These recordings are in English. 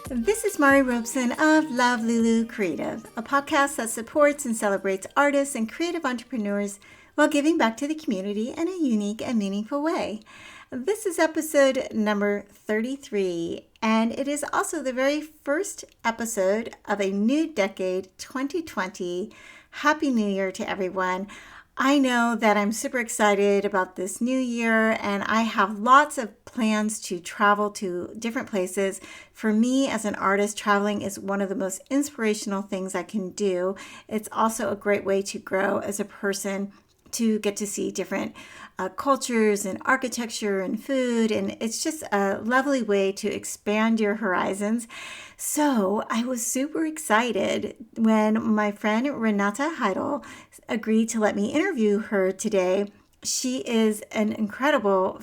This is Mari Robeson of Love Lulu Creative, a podcast that supports and celebrates artists and creative entrepreneurs while giving back to the community in a unique and meaningful way. This is episode number 33, and it is also the very first episode of a new decade, 2020. Happy New Year to everyone. I know that I'm super excited about this new year, and I have lots of plans to travel to different places. For me, as an artist, traveling is one of the most inspirational things I can do. It's also a great way to grow as a person, to get to see different cultures and architecture and food. And it's just a lovely way to expand your horizons. So I was super excited when my friend Renata Haidle agreed to let me interview her today. She is an incredible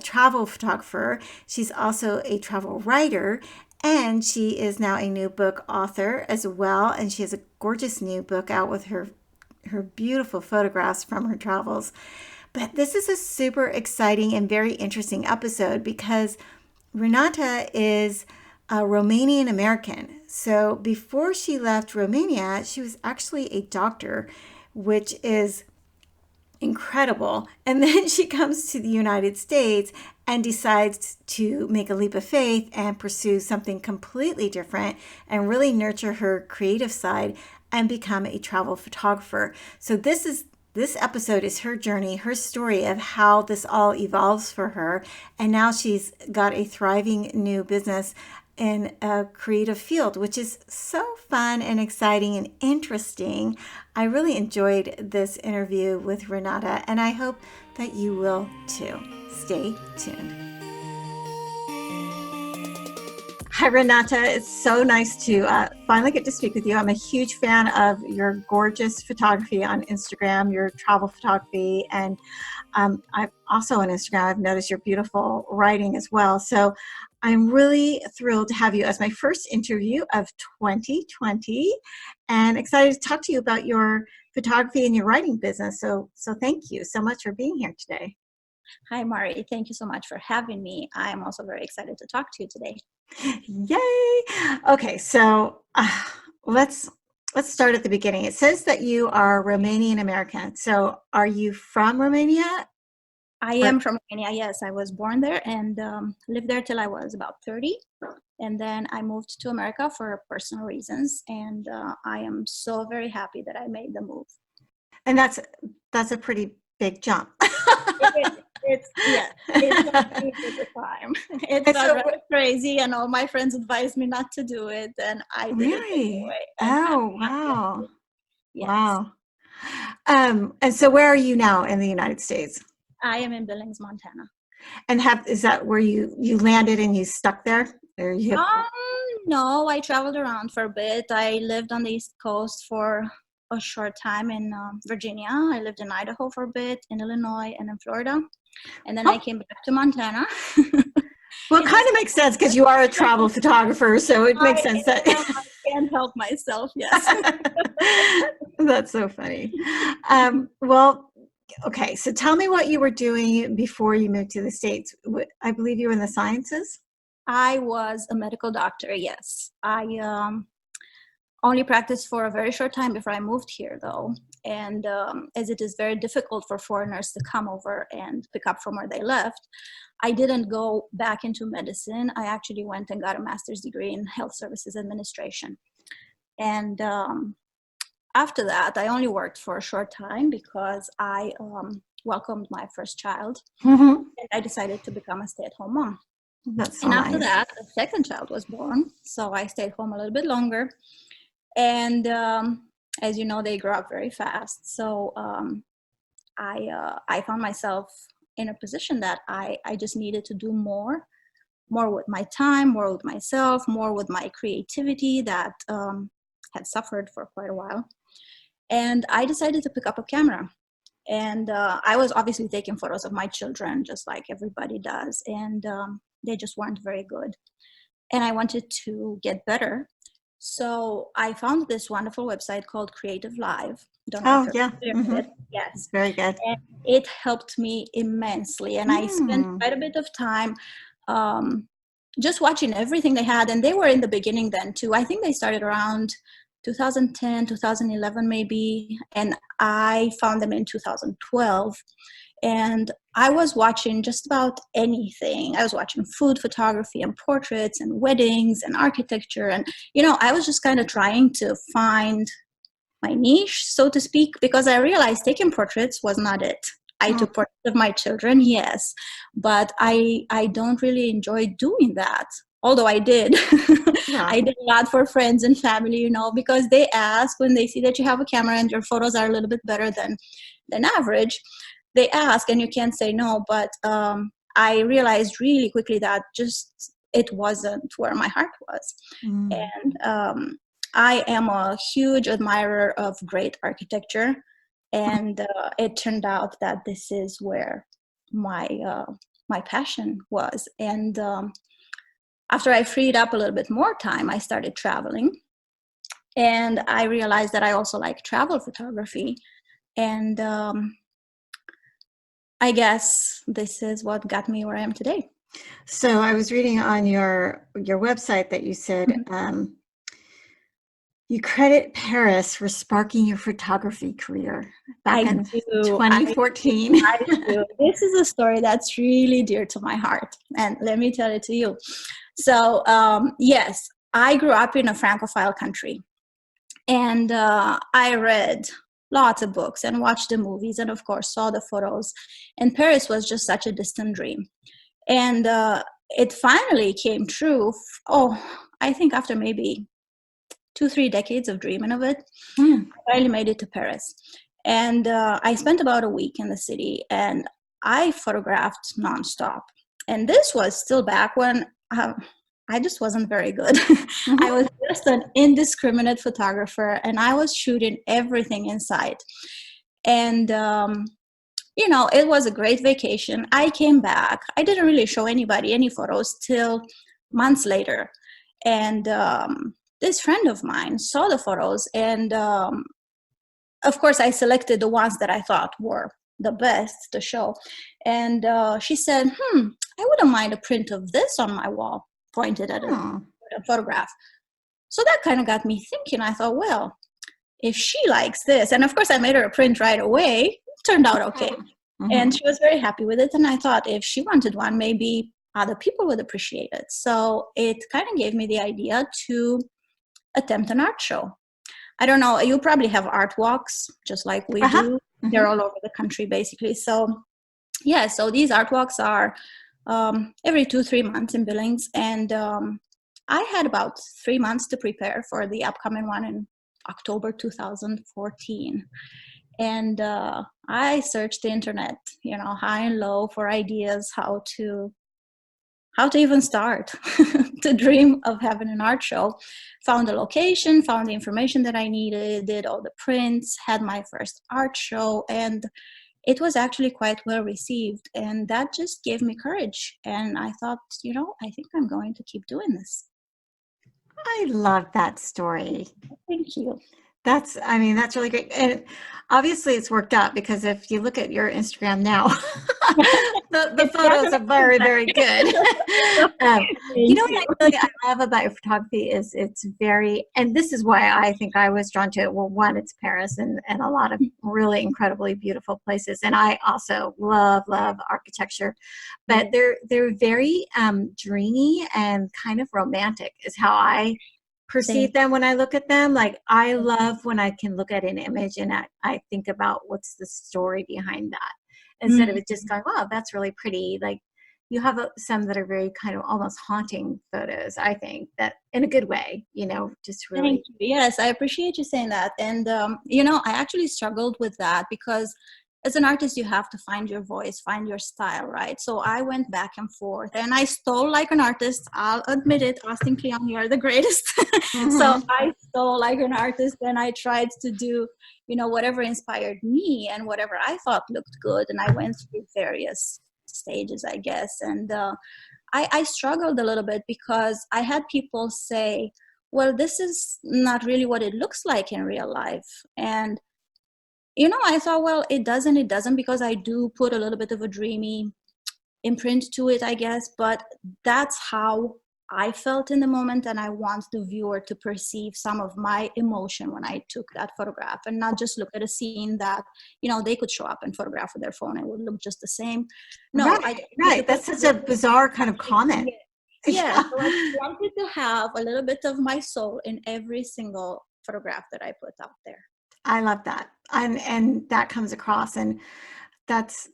travel photographer. She's also a travel writer, and she is now a new book author as well. And she has a gorgeous new book out with her beautiful photographs from her travels. But this is a super exciting and very interesting episode because Renata is a Romanian American. So before she left Romania, she was actually a doctor, which is incredible. And then she comes to the United States and decides to make a leap of faith and pursue something completely different and really nurture her creative side and become a travel photographer. So this episode is her journey, her story of how this all evolves for her. And now she's got a thriving new business in a creative field, which is so fun and exciting and interesting. I really enjoyed this interview with Renata, and I hope that you will too. Stay tuned. Hi, Renata. It's so nice to finally get to speak with you. I'm a huge fan of your gorgeous photography on Instagram, your travel photography, and I'm also on Instagram. I've noticed your beautiful writing as well. So I'm really thrilled to have you as my first interview of 2020 and excited to talk to you about your photography and your writing business. So thank you so much for being here today. Hi, Mari. Thank you so much for having me. I'm also very excited to talk to you today. Yay! Okay, so let's start at the beginning. It says that you are Romanian American. So are you from Romania? I am from Romania. Yes, I was born there and lived there till I was about 30. And then I moved to America for personal reasons. And I am so very happy that I made the move. And that's a pretty big jump. It's at the time. It's really crazy, and all my friends advised me not to do it, and I did it anyway. Oh, wow. Yes. Wow. And so where are you now in the United States? I am in Billings, Montana. And is that where you landed and you stuck there? Or no, I traveled around for a bit. I lived on the East Coast for a short time in Virginia. I lived in Idaho for a bit, in Illinois, and in Florida. And then I came back to Montana. Well, it kind of makes sense because you are a travel photographer, so it makes sense that I can't help myself. Yes. That's so funny. Well, okay. So tell me what you were doing before you moved to the States. I believe you were in the sciences. I was a medical doctor. Yes, I only practiced for a very short time before I moved here, though. And as it is very difficult for foreigners to come over and pick up from where they left, I didn't go back into medicine. I actually went and got a master's degree in health services administration. And after that, I only worked for a short time because I welcomed my first child. Mm-hmm. And I decided to become a stay-at-home mom. That's so and after nice. that, the second child was born. So I stayed home a little bit longer. And as you know, they grow up very fast. So I found myself in a position that I just needed to do more with my time, more with myself, more with my creativity that had suffered for quite a while. And I decided to pick up a camera. And I was obviously taking photos of my children, just like everybody does. And they just weren't very good. And I wanted to get better. So I found this wonderful website called Creative Live. Yeah. Mm-hmm. Yes. It's very good. And it helped me immensely. And I spent quite a bit of time just watching everything they had. And they were in the beginning then too. I think they started around 2010, 2011 maybe. And I found them in 2012. And I was watching just about anything. I was watching food photography and portraits and weddings and architecture. And, I was just kind of trying to find my niche, so to speak, because I realized taking portraits was not it. I took portraits of my children, yes, but I don't really enjoy doing that. Although I did. Yeah. I did a lot for friends and family, because they ask when they see that you have a camera and your photos are a little bit better than average. They ask, and you can't say no. But I realized really quickly that just it wasn't where my heart was. And I am a huge admirer of great architecture, and it turned out that this is where my passion was. And after I freed up a little bit more time, I started traveling, and I realized that I also like travel photography. And I guess this is what got me where I am today. So I was reading on your website that you said you credit Paris for sparking your photography career back in 2014. I do. This is a story that's really dear to my heart, and let me tell it to you. So yes, I grew up in a Francophile country, and I read lots of books and watched the movies and of course saw the photos, and Paris was just such a distant dream. And it finally came true. I think after maybe 2-3 decades of dreaming of it, I finally made it to Paris. And I spent about a week in the city, and I photographed nonstop. And this was still back when I just wasn't very good. I was just an indiscriminate photographer, and I was shooting everything in sight. And it was a great vacation. I came back. I didn't really show anybody any photos till months later. And this friend of mine saw the photos, and of course I selected the ones that I thought were the best to show. And she said, I wouldn't mind a print of this on my wall, pointed at a photograph. So that kind of got me thinking. I thought, well, if she likes this, and of course I made her a print right away, it turned out okay. And she was very happy with it. And I thought if she wanted one, maybe other people would appreciate it. So it kind of gave me the idea to attempt an art show. I don't know, you probably have art walks just like we do. They're all over the country basically. So yeah, so these art walks are every 2-3 months in Billings. And I had about 3 months to prepare for the upcoming one in October 2014. And I searched the internet, high and low, for ideas how to even start to dream of having an art show. Found the location, found the information that I needed, did all the prints, had my first art show, and it was actually quite well received. And that just gave me courage. And I thought, I think I'm going to keep doing this. I love that story. Thank you. That's really great. And obviously it's worked out, because if you look at your Instagram now, the photos are very, very good. What I love about your photography is it's very, and this is why I think I was drawn to it. Well, one, it's Paris and a lot of really incredibly beautiful places. And I also love architecture, but they're very dreamy and kind of romantic is how I perceive them when I look at them. Like, I love when I can look at an image and I think about what's the story behind that, instead of it just going, wow, that's really pretty. Like, you have some that are very kind of almost haunting photos, I think, that in a good way, just really. Thank you. Yes, I appreciate you saying that. And, I actually struggled with that, because as an artist, you have to find your voice, find your style, right? So I went back and forth, and I stole like an artist. I'll admit it, Austin Kleon, you are the greatest. So I stole like an artist, and I tried to do, whatever inspired me and whatever I thought looked good. And I went through various stages, I guess. And I struggled a little bit, because I had people say, well, this is not really what it looks like in real life. And I thought, well, it doesn't, because I do put a little bit of a dreamy imprint to it, I guess, but that's how I felt in the moment, and I want the viewer to perceive some of my emotion when I took that photograph, and not just look at a scene that, you know, they could show up and photograph with their phone and it would look just the same. No, I Right. That's such a bizarre kind of comment. yeah. So I wanted to have a little bit of my soul in every single photograph that I put out there. I love that. And that comes across, and that's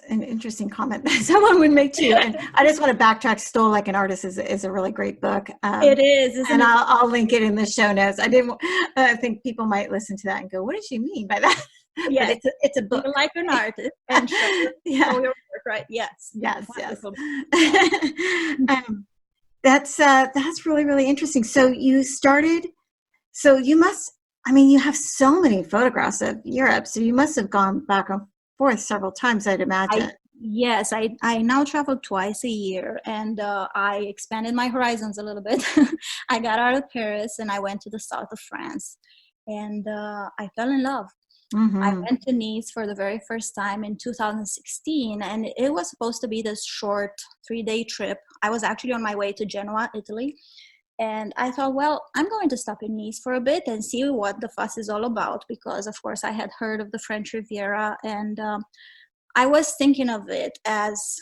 an interesting comment that someone would make to you. And I just want to backtrack. Stole Like an Artist is a really great book. It is, isn't and it? I'll link it in the show notes. I think people might listen to that and go, what did she mean by that? Yeah, it's a book. You're like an artist and show your work, right? Yes. Yes. That's really, really interesting. So you started, so you must, I mean, you have so many photographs of Europe, so you must have gone back and forth several times, I'd imagine. Yes, I now travel twice a year, and I expanded my horizons a little bit. I got out of Paris and I went to the south of France, and I fell in love. Mm-hmm. I went to Nice for the very first time in 2016, and it was supposed to be this short 3-day trip. I was actually on my way to Genoa, Italy. And I thought, well, I'm going to stop in Nice for a bit and see what the fuss is all about, because, of course, I had heard of the French Riviera, and I was thinking of it as,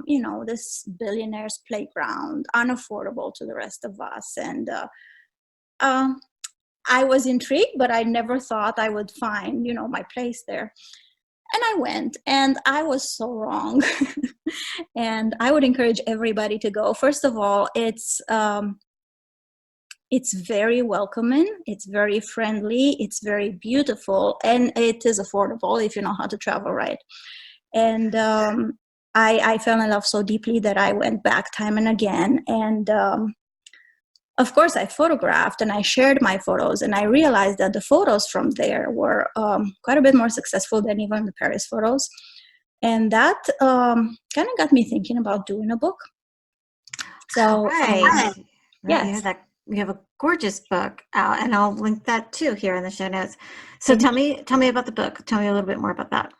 you know, this billionaire's playground, unaffordable to the rest of us. And I was intrigued, but I never thought I would find, you know, my place there. And I went, and I was so wrong. And I would encourage everybody to go. First of all, it's very welcoming, it's very friendly, it's very beautiful, and it is affordable if you know how to travel right. And I fell in love so deeply that I went back time and again. And of course, I photographed and I shared my photos, and I realized that the photos from there were quite a bit more successful than even the Paris photos. And that kind of got me thinking about doing a book. So, right. Yes. We have a gorgeous book out, and I'll link that too here in the show notes. So tell me about the book. Tell me a little bit more about that.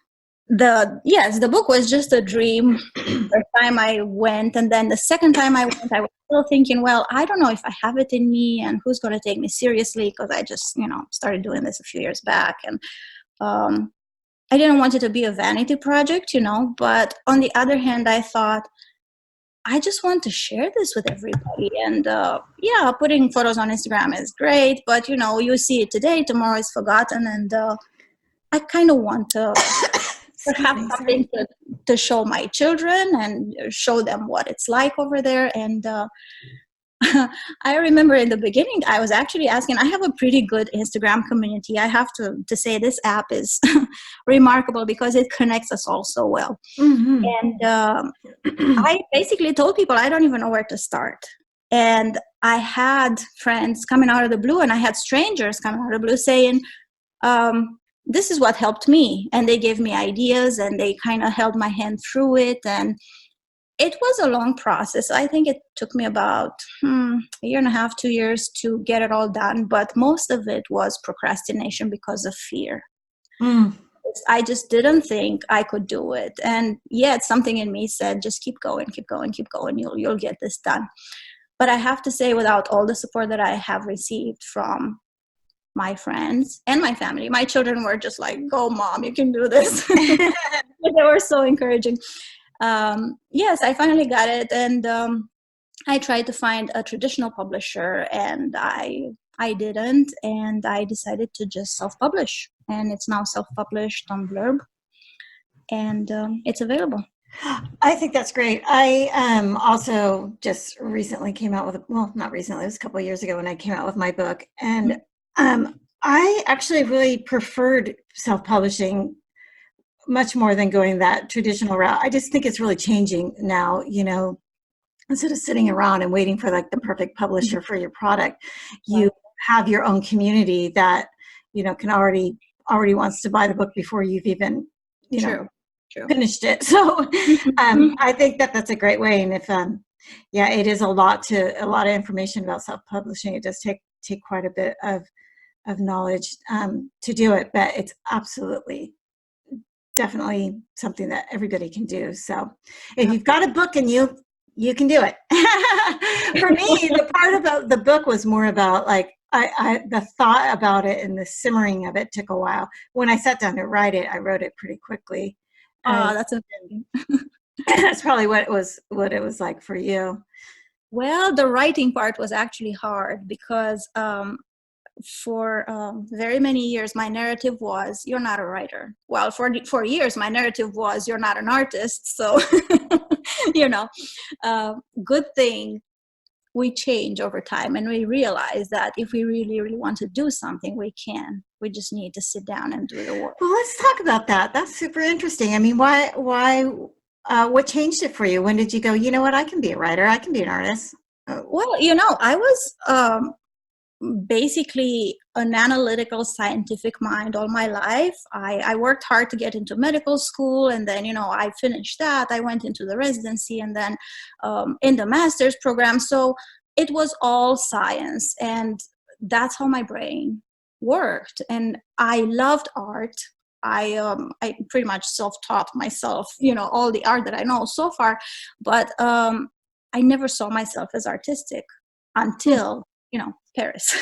The book was just a dream. The first time I went, and then the second time I went, I was still thinking, well, I don't know if I have it in me, and who's going to take me seriously, because I just, you know, started doing this a few years back, and I didn't want it to be a vanity project, you know. But on the other hand, I thought, I just want to share this with everybody. And yeah, putting photos on Instagram is great, but, you know, you see it today, tomorrow is forgotten. And I kind of want to have something to show my children and show them what it's like over there. And I remember in the beginning, I was actually asking, I have a pretty good Instagram community. I have to say this app is remarkable because it connects us all so well. Mm-hmm. And I basically told people I don't even know where to start. And I had friends coming out of the blue, and I had strangers coming out of the blue saying, this is what helped me. And they gave me ideas, and they kind of held my hand through it. And it was a long process. I think it took me about a year and a half, 2 years to get it all done. But most of it was procrastination because of fear. I just didn't think I could do it. And yet something in me said, just keep going. You'll get this done. But I have to say, without all the support that I have received from my friends and my family, my children were just like, go mom, you can do this. They were so encouraging. Yes, I finally got it. And I tried to find a traditional publisher, and I didn't. And I decided to just self-publish. And it's now self-published on Blurb. And it's available. I think that's great. I also just recently came out with, well, not recently, it was a couple of years ago when I came out with my book. And I actually really preferred self-publishing much more than going that traditional route. I just think it's really changing now, you know, instead of sitting around and waiting for like the perfect publisher for your product, you have your own community that, you know, can already wants to buy the book before you've even, you know, finished it. So I think that's a great way. And if, yeah, it is a lot of information about self-publishing. It does take quite a bit of knowledge to do it, but it's absolutely definitely something that everybody can do. So if you've got a book and you you can do it. For me, the part about the book was more about like the thought about it and the simmering of it took a while. When I sat down to write it, I wrote it pretty quickly. That's amazing. That's probably what it was like for you. Well, the writing part was actually hard because for very many years, my narrative was, you're not a writer. Well, for years, my narrative was, you're not an artist. So, good thing we change over time, and we realize that if we really, really want to do something, we can. We just need to sit down and do the work. Well, let's talk about that. That's super interesting. I mean, what changed it for you? When did you go, you know what, I can be a writer, I can be an artist? Well, I was basically an analytical scientific mind all my life. I worked hard to get into medical school, and then I finished that. I went into the residency, and then in the master's program. So it was all science, and that's how my brain worked. And I loved art. I pretty much self-taught myself, all the art that I know so far, but I never saw myself as artistic until Paris.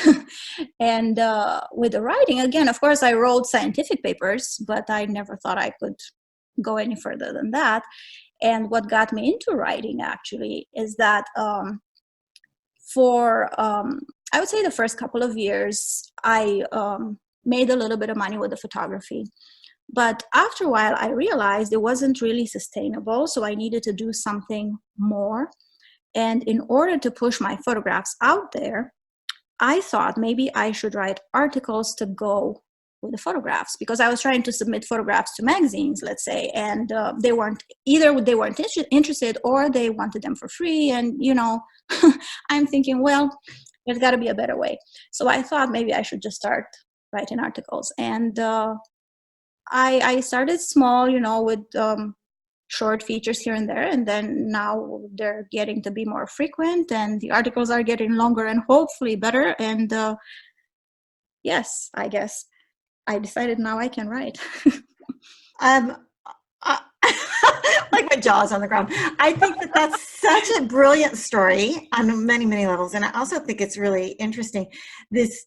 And with the writing, again, of course, I wrote scientific papers, but I never thought I could go any further than that. And what got me into writing actually is that I would say the first couple of years, I made a little bit of money with the photography. But after a while, I realized it wasn't really sustainable, so I needed to do something more. And in order to push my photographs out there, I thought maybe I should write articles to go with the photographs, because I was trying to submit photographs to magazines, let's say, and they weren't interested, or they wanted them for free. And, I'm thinking, well, there's got to be a better way. So I thought maybe I should just start writing articles. And I started small, with short features here and there, and then now they're getting to be more frequent, and the articles are getting longer and hopefully better. And yes, I guess I decided now I can write. Like my jaw's on the ground. I think that that's such a brilliant story on many, many levels, and I also think it's really interesting, this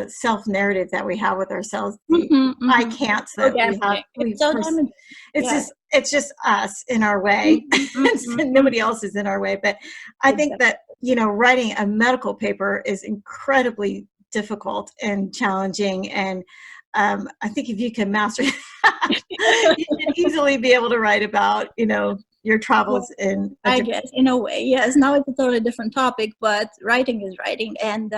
self-narrative that we have with ourselves. I can't. It's just us in our way. Nobody else is in our way. But I think that writing a medical paper is incredibly difficult and challenging, and I think if you can master it, you can easily be able to write about, your travels in. I guess, in a way, yes. Now it's a totally different topic, but writing is writing. And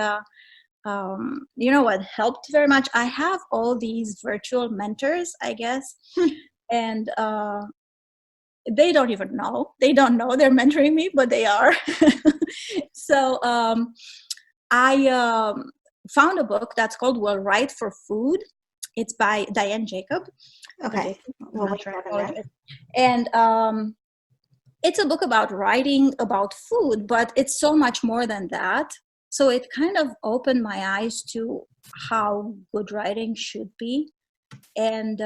what helped very much? I have all these virtual mentors, I guess, and they don't even know. They don't know they're mentoring me, but they are. So I found a book that's called Well, Write for Food. It's by Diane Jacob. Okay. And it's a book about writing about food, but it's so much more than that. So it kind of opened my eyes to how good writing should be. And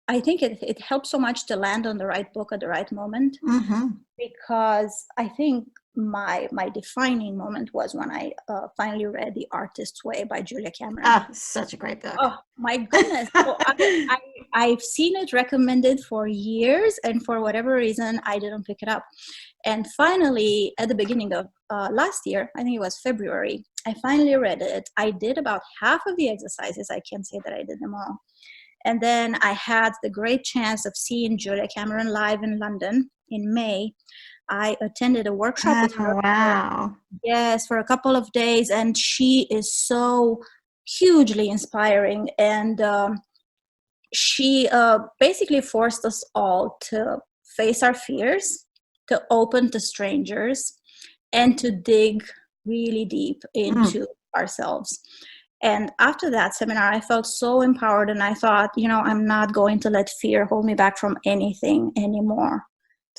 I think it helps so much to land on the right book at the right moment, because I think my defining moment was when I finally read The Artist's Way by Julia Cameron. Such a great book. Oh my goodness. So I've seen it recommended for years, and for whatever reason I didn't pick it up. And finally, at the beginning of last year, I think it was February, I finally read it. I did about half of the exercises. I can't say that I did them all. And then I had the great chance of seeing Julia Cameron live in London in May. I attended a workshop with her. Wow. Yes, for a couple of days. And she is so hugely inspiring. And she basically forced us all to face our fears, to open to strangers, and to dig really deep into ourselves. And after that seminar, I felt so empowered, and I thought, I'm not going to let fear hold me back from anything anymore.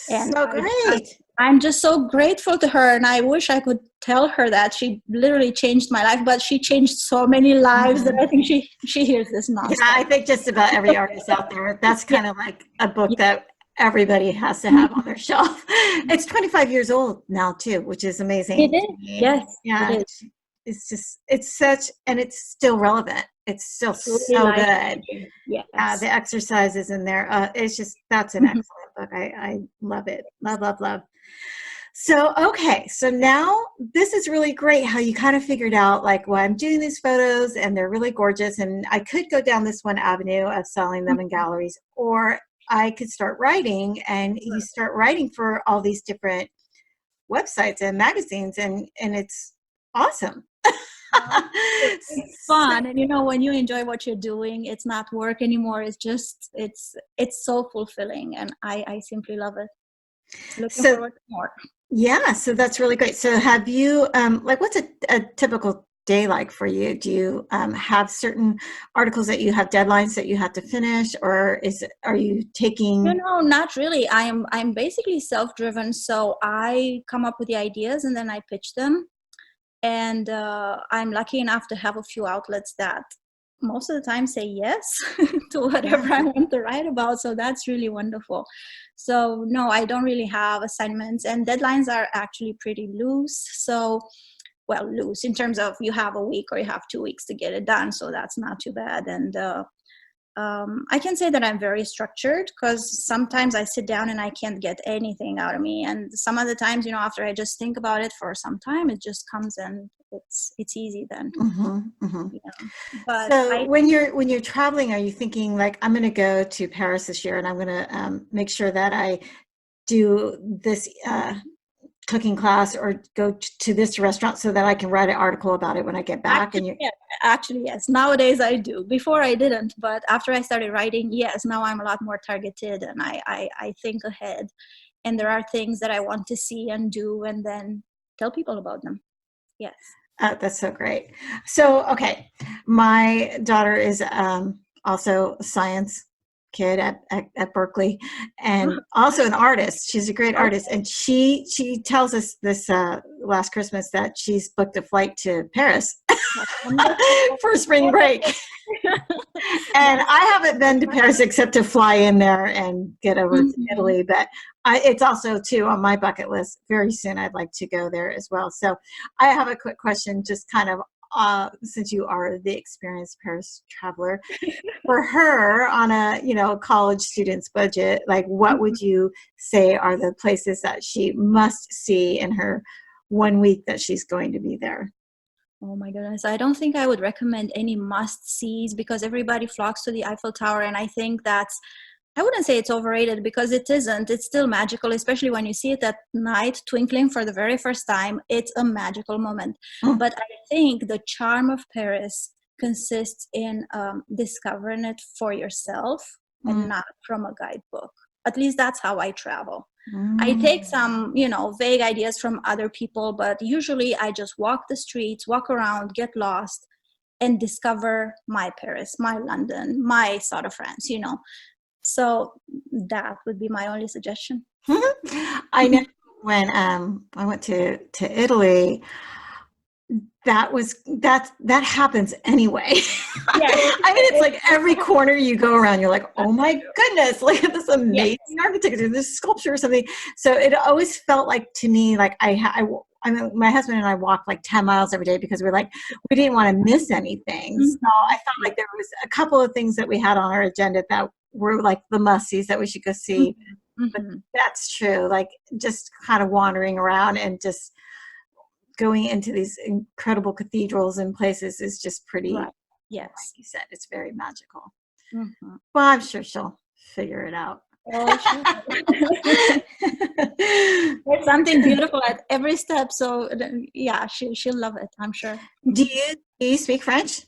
And so great. I'm just so grateful to her, and I wish I could tell her that. She literally changed my life, but she changed so many lives that I think she hears this nonstop. Yeah, I think just about every artist out there, that's kind of like a book that everybody has to have on their shelf. It's 25 years old now too, which is It amazing to is. me. Yes, it Yeah, is. it's just, it's such, and it's still relevant. It's still Truly so life good. changing. Yes. The exercises in there. It's just, that's an Mhm. excellent book. I love it. Love, love, love. So, okay. So now this is really great how you kind of figured out like, well, I'm doing these photos and they're really gorgeous. And I could go down this one avenue of selling them in galleries, or I could start writing, and you start writing for all these different websites and magazines, and it's awesome. It's fun, and when you enjoy what you're doing, it's not work anymore. It's just it's so fulfilling, and I simply love it. Looking So forward to more. yeah, so that's really great. So have you, like, what's a typical day like for you? Do you have certain articles that you have deadlines that you have to finish, or are you taking? Not really. I'm basically self-driven, so I come up with the ideas and then I pitch them. And I'm lucky enough to have a few outlets that most of the time say yes to Yeah. whatever I want to write about. So that's really wonderful. So no, I don't really have assignments, and deadlines are actually pretty loose. So, well, loose in terms of you have a week or you have 2 weeks to get it done. So that's not too bad. And I can say that I'm very structured, because sometimes I sit down and I can't get anything out of me. And some of the times, after I just think about it for some time, it just comes, and it's easy then. Mm-hmm, mm-hmm. But So when you're traveling, are you thinking like, I'm going to go to Paris this year, and I'm going to make sure that I do this cooking class, or go to this restaurant so that I can write an article about it when I get back? And actually, you yeah, actually, yes. Nowadays I do. Before I didn't, but after I started writing, yes, now I'm a lot more targeted, and I think ahead. And there are things that I want to see and do, and then tell people about them. Yes. That's so great. So, okay, my daughter is also a science kid at Berkeley, and also an artist. She's a great artist, and she tells us this last Christmas that she's booked a flight to Paris for spring break. And I haven't been to Paris except to fly in there and get over to Italy, but it's also too on my bucket list. Very soon I'd like to go there as well. So I have a quick question, just kind of since you are the experienced Paris traveler, for her on a college student's budget, like what would you say are the places that she must see in her 1 week that she's going to be there? Oh my goodness. I don't think I would recommend any must-sees, because everybody flocks to the Eiffel Tower. And I think I wouldn't say it's overrated, because it isn't. It's still magical, especially when you see it at night twinkling for the very first time. It's a magical moment. Mm. But I think the charm of Paris consists in discovering it for yourself and not from a guidebook. At least that's how I travel. I take some, vague ideas from other people, but usually I just walk the streets, walk around, get lost, and discover my Paris, my London, my South of France. So that would be my only suggestion. I know when I went to Italy, that happens anyway. Yes. I mean, it's like every corner you go around, you're like, oh my goodness, look at this Yes. amazing architecture, this sculpture or something. So it always felt like to me, like I mean, my husband and I walked like 10 miles every day because we didn't want to miss anything. So I felt like there was a couple of things that we had on our agenda that were like the must-sees that we should go see. But that's true. Like just kind of wandering around and just going into these incredible cathedrals and places is just pretty, Right. Yes. Like you said, it's very magical. Mm-hmm. Well, I'm sure she'll figure it out. Oh, sure. There's something beautiful at every step. So yeah, she'll love it, I'm sure. Do you speak French?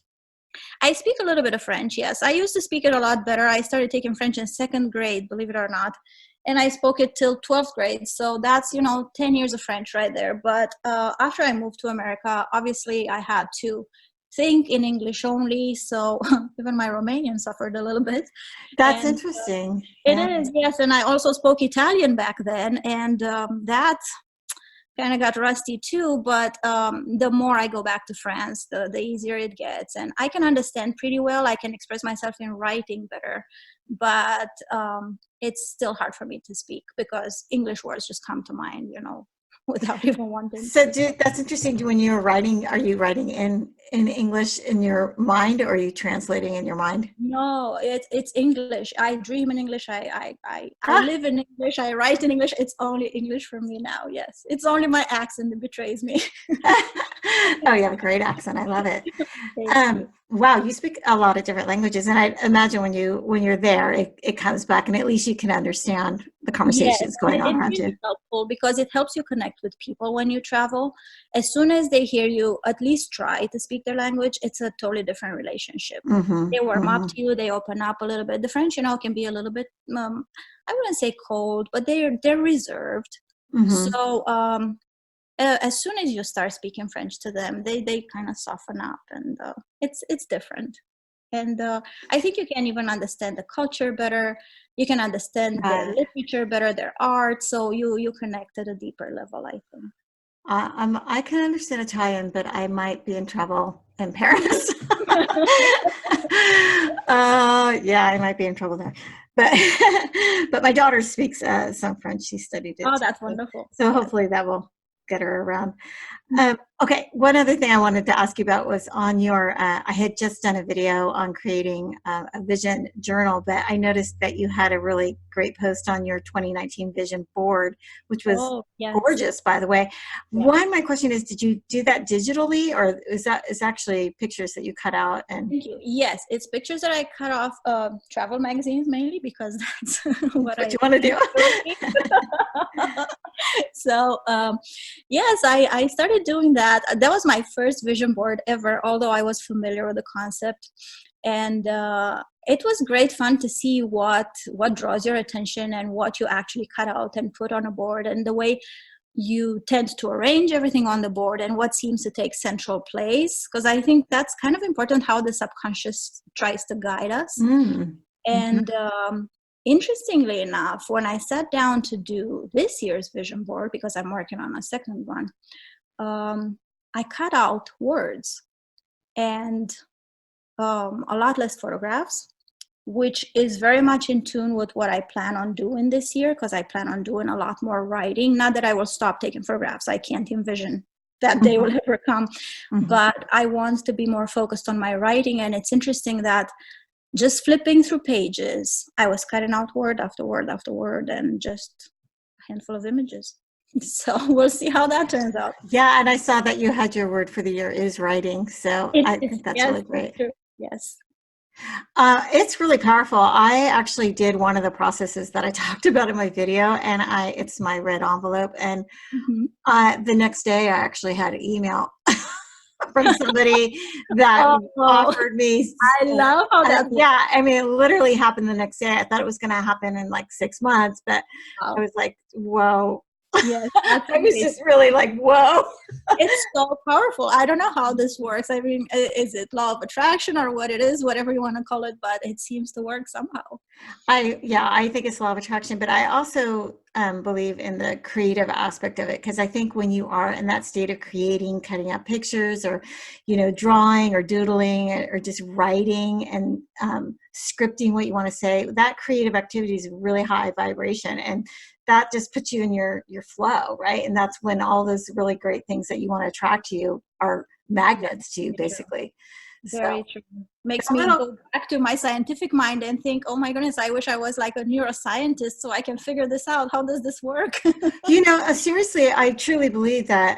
I speak a little bit of French, yes. I used to speak it a lot better. I started taking French in second grade, believe it or not. And I spoke it till 12th grade. So that's, 10 years of French right there. But after I moved to America, obviously I had to think in English only. So even my Romanian suffered a little bit. That's interesting. It is, yes. And I also spoke Italian back then. And that kind of got rusty too, but the more I go back to France, the easier it gets. And I can understand pretty well. I can express myself in writing better. but it's still hard for me to speak because English words just come to mind, without even wanting So to. that's interesting. When you're writing, are you writing in English in your mind, or are you translating in your mind? No, it's English. I dream in English. I Ah, live in English. I write in English. It's only English for me now. Yes, it's only my accent that betrays me. oh, you have a great accent. I love it. Thank you. Wow, you speak a lot of different languages, and I imagine when you're there, it comes back, and at least you can understand the Yes, conversations and going on it's around you. really helpful because it helps you connect with people when you travel. As soon as they hear you at least try to speak their language, it's a totally different relationship. Mm-hmm, They warm up mm-hmm, to you, they open up a little bit. The French, can be a little bit, I wouldn't say cold, but they're reserved. mm-hmm. So as soon as you start speaking French to them, they kind of soften up, and it's different. And I think you can even understand the culture better. You can understand their Uh, literature better, their art. So you connect at a deeper level, I think. I can understand Italian, but I might be in trouble in Paris. Yeah, I might be in trouble there. But but my daughter speaks some French. She studied it Oh, too, that's so, wonderful. so Yes. hopefully that will get her around. Okay, one other thing I wanted to ask you about was on your, I had just done a video on creating a vision journal, but I noticed that you had a really great post on your 2019 vision board, which was Oh, yes. gorgeous, by the way. Yeah. One, my question is, did you do that digitally, or is actually pictures that you cut out and Thank you. Yes, it's pictures that I cut off travel magazines mainly because that's what what I you want to do? enjoy. So yes, I started doing that. That was my first vision board ever, although I was familiar with the concept. And it was great fun to see what draws your attention and what you actually cut out and put on a board, and the way you tend to arrange everything on the board and what seems to take central place, because I think that's kind of important, how the subconscious tries to guide us. Mm. Mhm. And interestingly enough, when I sat down to do this year's vision board, because I'm working on a second one, I cut out words and a lot less photographs, which is very much in tune with what I plan on doing this year, because I plan on doing a lot more writing. Not that I will stop taking photographs. I can't envision that day will Mhm. ever come. Mhm. But I want to be more focused on my writing. And it's interesting that just flipping through pages, I was cutting out word after word after word and just a handful of images. So we'll see how that turns out. Yeah, and I saw that you had your word for the year is writing, so It I is, think that's yes, really it's great. true. Yes. It's really powerful. I actually did one of the processes that I talked about in my video, and it's my red envelope. And Mm-hmm. the next day, I actually had an email from somebody that Oh, offered me. I love how that works. Yeah, I mean, it literally happened the next day. I thought it was going to happen in like 6 months, but I Wow. was like, whoa. Yes, that's I was amazing. just really like, whoa. It's so powerful. I don't know how this works. I mean, is it law of attraction or what it is, whatever you want to call it, but it seems to work somehow. I think it's law of attraction, but I also believe in the creative aspect of it, because I think when you are in that state of creating, cutting out pictures, or drawing or doodling, or just writing and scripting what you want to say, that creative activity is really high vibration, and that just puts you in your flow, right? And that's when all those really great things that you want to attract to you are magnets to you, Very true. basically. So Very true. Makes a me little. go back to my scientific mind and think, oh my goodness, I wish I was like a neuroscientist so I can figure this out. How does this work? Seriously, I truly believe that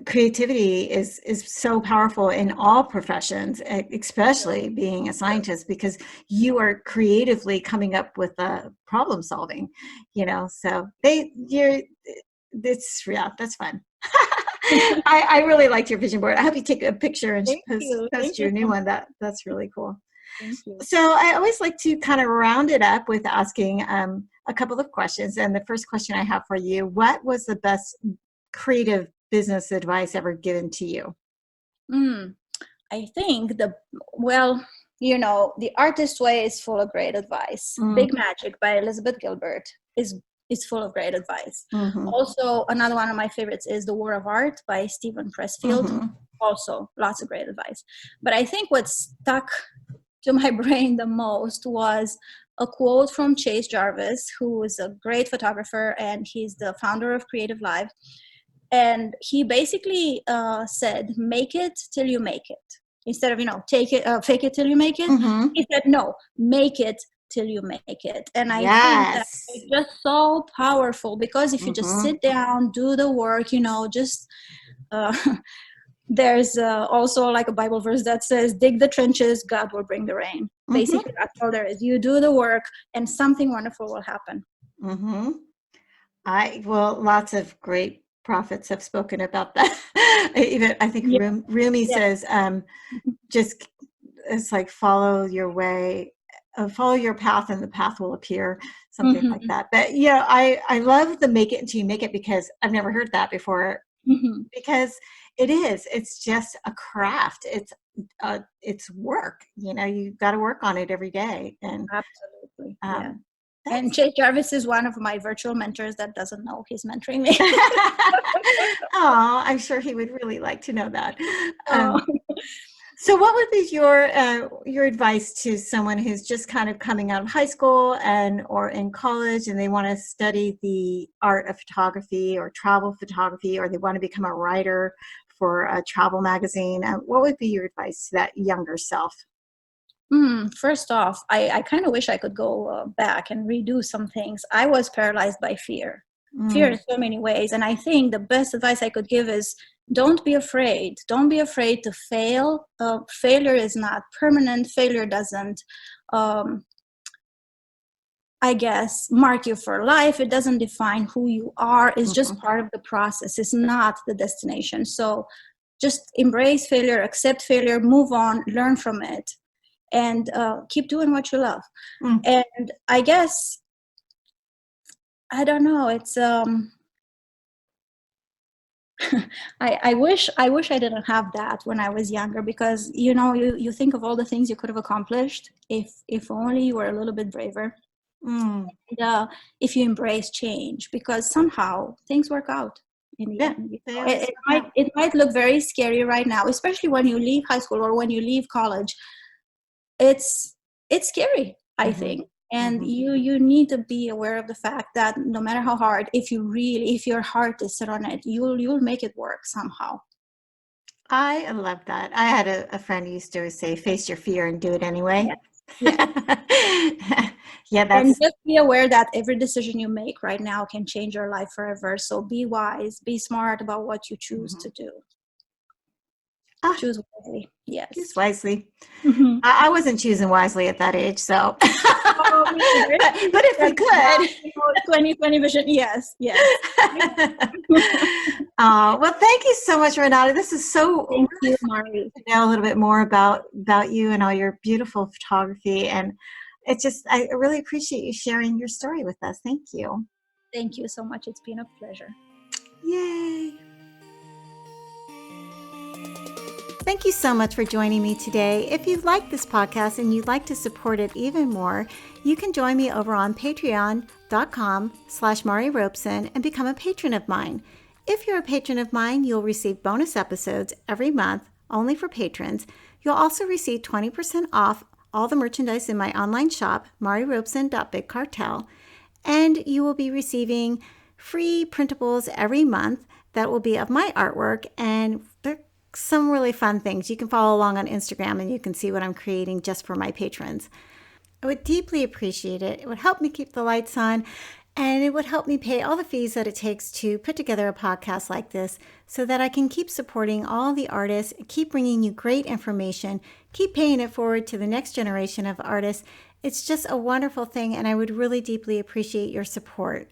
creativity is so powerful in all professions, especially being a scientist, because you are creatively coming up with problem solving. So you're. Yeah, that's fun. I really liked your vision board. I hope you take a picture and Thank post you. post Thank you your new so much. one. That's really cool. Thank you. So I always like to kind of round it up with asking a couple of questions. And the first question I have for you: what was the best creative business advice ever given to you? Mm, I think The Artist Way is full of great advice. Mm, Big Magic by Elizabeth Gilbert is full of great advice. hmm Also, another one of my favorites is The War of Art by Stephen Pressfield. hmm Also, lots of great advice. But I think what stuck to my brain the most was a quote from Chase Jarvis, who is a great photographer, and he's the founder of Creative Live. And he basically said, make it till you make it. Instead of, fake it till you make it. Mm-hmm. He said, no, make it till you make it. And I think that Yes. it's just so powerful, because if you just sit down, do the work, just there's also like a Bible verse that says, dig the trenches, God will bring the rain. Basically, that's all there is. You do the work and something wonderful will happen. Mm-hmm. Lots of great prophets have spoken about that. Even I think Rumi says, just it's like follow your way, follow your path, and the path will appear. Something like that. But I love the make it until you make it, because I've never heard that before. Because it's just a craft. It's work. You've got to work on it every day. And absolutely, yeah. And Chase Jarvis is one of my virtual mentors that doesn't know he's mentoring me. Oh, I'm sure he would really like to know that. So what would be your advice to someone who's just kind of coming out of high school or in college, and they want to study the art of photography or travel photography, or they want to become a writer for a travel magazine? What would be your advice to that younger self? First off, I kind of wish I could go back and redo some things. I was paralyzed by fear. Fear in so many ways. And I think the best advice I could give is, don't be afraid. Don't be afraid to fail. Failure is not permanent. Failure doesn't, I guess, mark you for life. It doesn't define who you are. It's just part of the process. It's not the destination. So just embrace failure, accept failure, move on, learn from it, and keep doing what you love. And I guess, I don't know, it's I wish I didn't have that when I was younger, because you think of all the things you could have accomplished if only you were a little bit braver. And, if you embrace change, because somehow things work out in the end. It might look very scary right now, especially when you leave high school or when you leave college. It's scary, I think. And you need to be aware of the fact that no matter how hard, if your heart is set on it, you'll make it work somehow. I love that. I had a friend who used to say, face your fear and do it anyway. Yeah, and just be aware that every decision you make right now can change your life forever. So be wise, be smart about what you choose to do. Choose wisely. Yes. Choose wisely. I wasn't choosing wisely at that age, so. But if we could. 2020 vision, yes. Well, thank you so much, Renata. This is so. Thank you, Mari. To know a little bit more about you and all your beautiful photography, and I really appreciate you sharing your story with us. Thank you. Thank you so much. It's been a pleasure. Yay. Thank you so much for joining me today. If you like this podcast and you'd like to support it even more, you can join me over on patreon.com/MariRobeson and become a patron of mine. If you're a patron of mine, you'll receive bonus episodes every month, only for patrons. You'll also receive 20% off all the merchandise in my online shop, marirobeson.bigcartel, and you will be receiving free printables every month that will be of my artwork, and they're some really fun things. You can follow along on Instagram and you can see what I'm creating just for my patrons. I would deeply appreciate it. It would help me keep the lights on, and it would help me pay all the fees that it takes to put together a podcast like this, so that I can keep supporting all the artists, keep bringing you great information, keep paying it forward to the next generation of artists. It's just a wonderful thing, and I would really deeply appreciate your support.